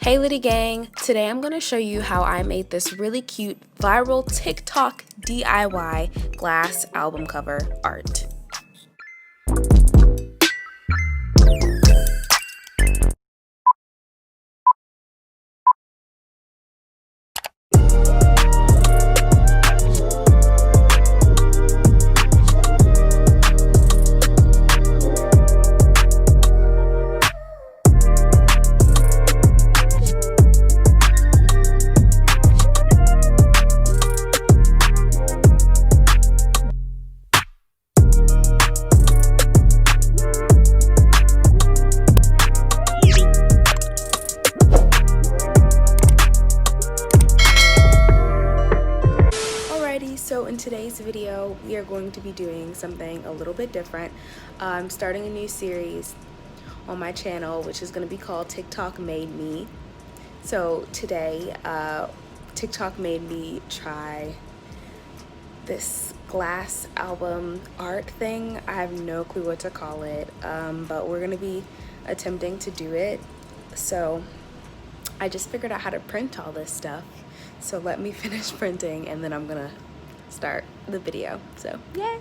Hey Litty Gang, today I'm going to show you how I made this really cute viral TikTok DIY glass album cover art. So in today's video, we are going to be doing something a little bit different. I'm starting a new series on my channel, which is going to be called TikTok Made Me. So today, TikTok made me try this glass album art thing. I have no clue what to call it, but we're going to be attempting to do it. So I just figured out how to print all this stuff. So let me finish printing and then I'm going to start the video. So yay!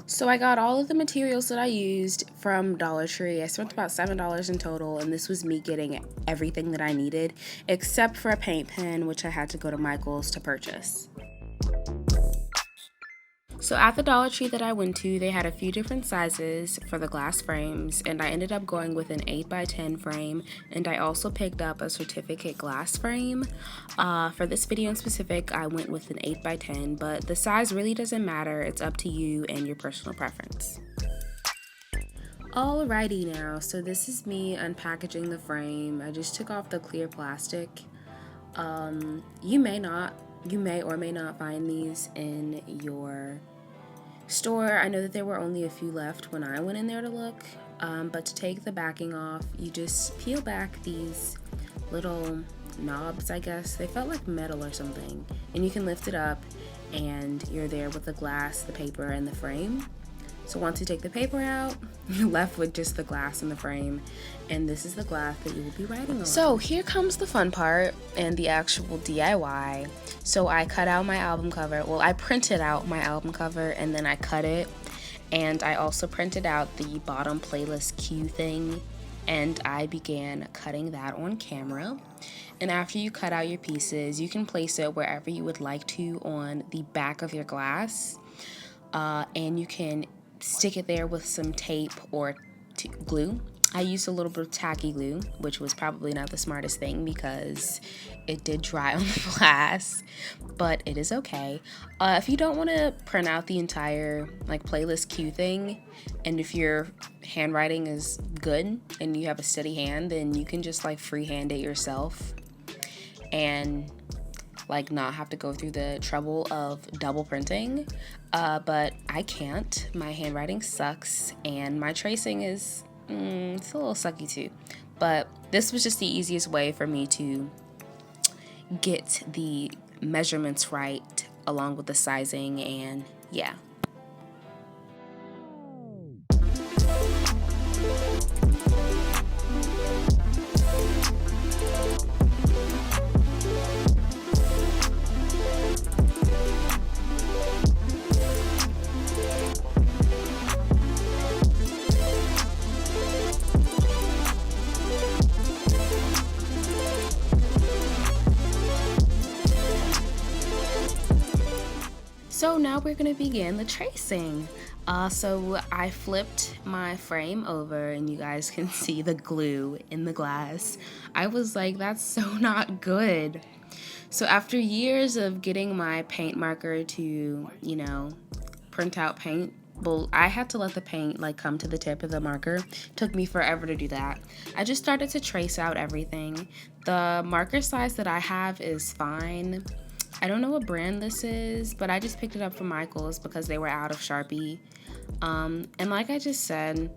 So I got all of the materials that I used from Dollar Tree. I spent about $7 in total, and this was me getting everything that I needed except for a paint pen, which I had to go to Michael's to purchase. So at the Dollar Tree that I went to, they had a few different sizes for the glass frames, and I ended up going with an 8x10 frame, and I also picked up a certificate glass frame. For this video in specific, I went with an 8x10, but the size really doesn't matter. It's up to you and your personal preference. Alrighty now, so this is me unpackaging the frame. I just took off the clear plastic. You may or may not find these in your store. I know that there were only a few left when I went in there to look, but to take the backing off, you just peel back these little knobs, I guess. They felt like metal or something, and you can lift it up and you're there with the glass, the paper, and the frame. So once you take the paper out, you're left with just the glass in the frame, and this is the glass that you will be writing on. So here comes the fun part and the actual DIY. So I cut out my album cover. Well, I printed out my album cover and then I cut it, and I also printed out the bottom playlist cue thing, and I began cutting that on camera. And after you cut out your pieces, you can place it wherever you would like to on the back of your glass, and you can stick it there with some tape or glue. I used a little bit of tacky glue, which was probably not the smartest thing because it did dry on the glass, but it is okay. If you don't want to print out the entire playlist cue thing, and if your handwriting is good and you have a steady hand, then you can just freehand it yourself and not have to go through the trouble of double printing, but I can't. My handwriting sucks and my tracing is it's a little sucky too, but this was just the easiest way for me to get the measurements right along with the sizing, and yeah. So now we're going to begin the tracing. So I flipped my frame over and you guys can see the glue in the glass. I was like, that's so not good. So after years of getting my paint marker to, print out paint, well, I had to let the paint come to the tip of the marker. Took me forever to do that. I just started to trace out everything. The marker size that I have is fine. I don't know what brand this is, but I just picked it up from Michael's because they were out of Sharpie. And like I just said,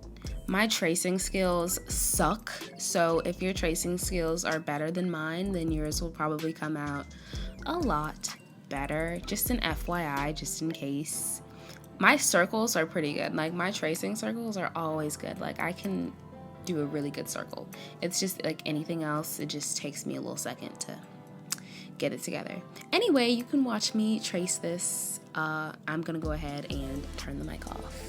my tracing skills suck. So if your tracing skills are better than mine, then yours will probably come out a lot better. Just an FYI, just in case. My circles are pretty good. My tracing circles are always good. I can do a really good circle. It's just like anything else, it just takes me a little second to get it together. Anyway, you can watch me trace this. I'm gonna go ahead and turn the mic off.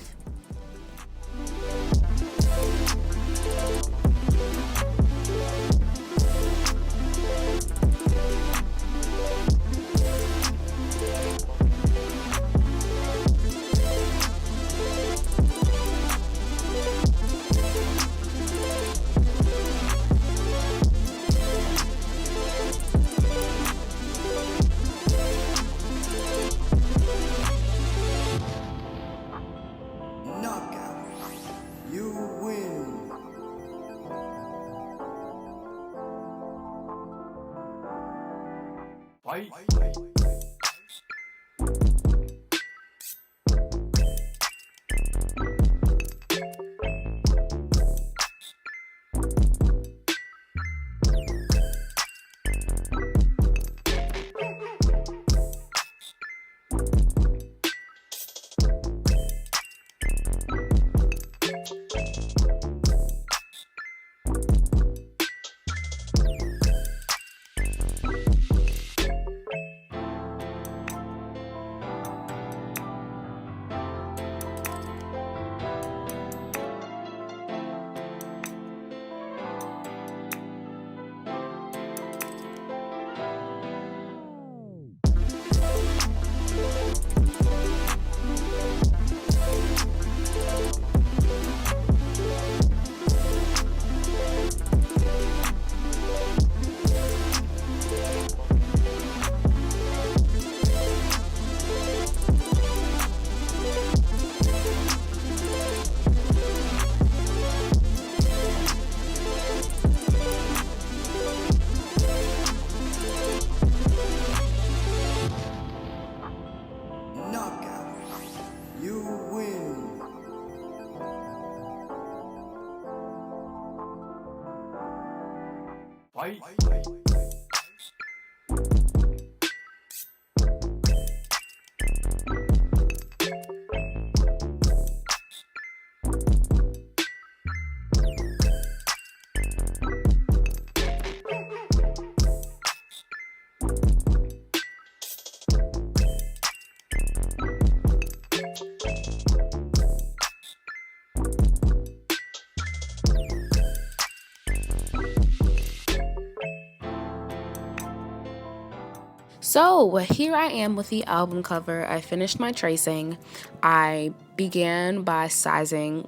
So here I am with the album cover. I finished my tracing. I began by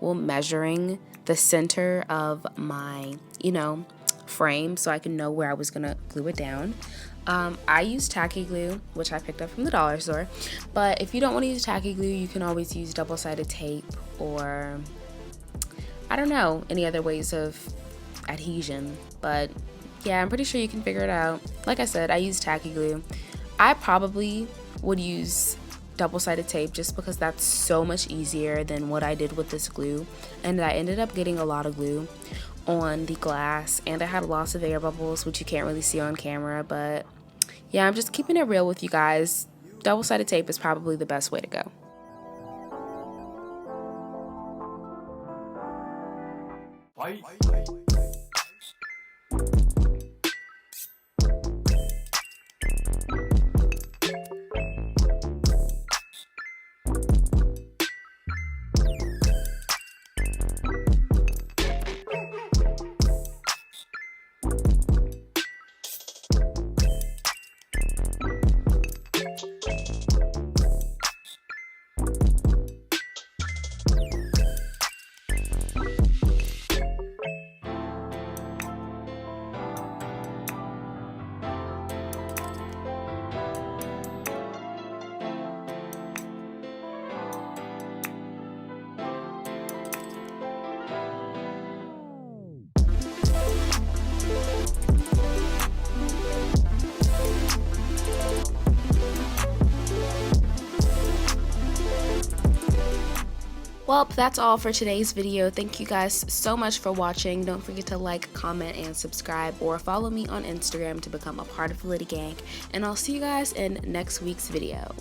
measuring the center of my, frame so I can know where I was gonna glue it down. I use tacky glue, which I picked up from the dollar store. But if you don't want to use tacky glue, you can always use double-sided tape or, I don't know, any other ways of adhesion. But yeah, I'm pretty sure you can figure it out. Like I said, I use tacky glue. I probably would use double-sided tape just because that's so much easier than what I did with this glue. And I ended up getting a lot of glue on the glass, and I had lots of air bubbles, which you can't really see on camera. But yeah, I'm just keeping it real with you guys. Double-sided tape is probably the best way to go. Well, that's all for today's video. Thank you guys so much for watching. Don't forget to like, comment, and subscribe, or follow me on Instagram to become a part of the Litty Gang. And I'll see you guys in next week's video.